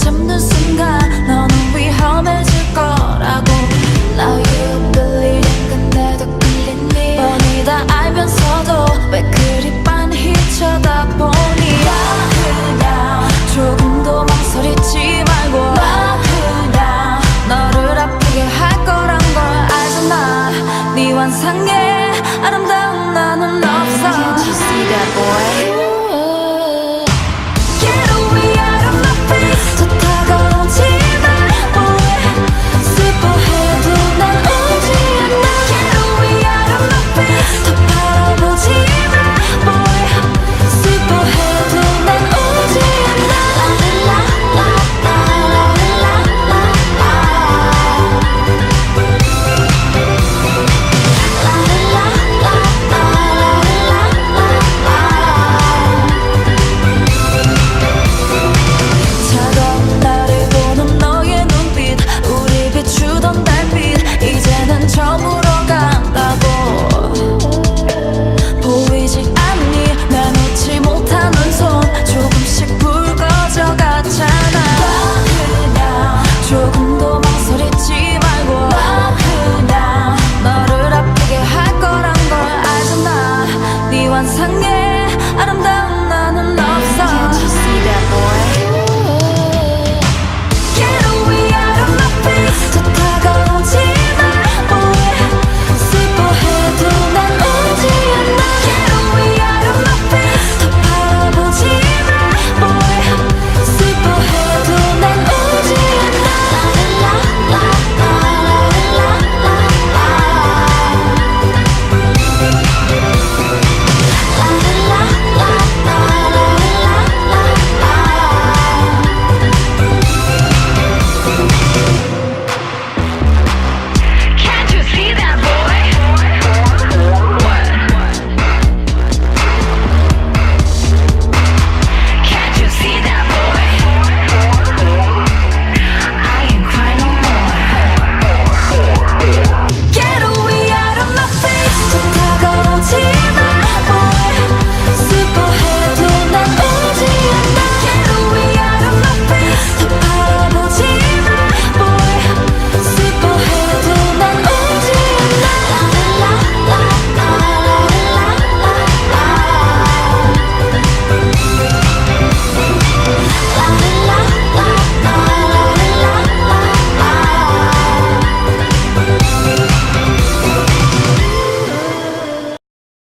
잡는 순간 너는 위험해질 거라고. Now you believe it, 근데도 끌리니 뻔히 다 알면서도 왜 그리 빤히 쳐다보니. 나 그냥 조금도 망설이지 말고, 나 그냥 너를 아프게 할 거란 걸 알잖아. 네 환상에 아름다운 나는 없어. Can't you see that boy? 저물어 간다고. 보이지 않니 내 놓지 못하는 손 조금씩 붉어져 갔잖아. 나 그냥 조금도 망설이지 말고, 나 그냥 너를 아프게 할 거란 걸 알잖아. 네 환상에 아름다운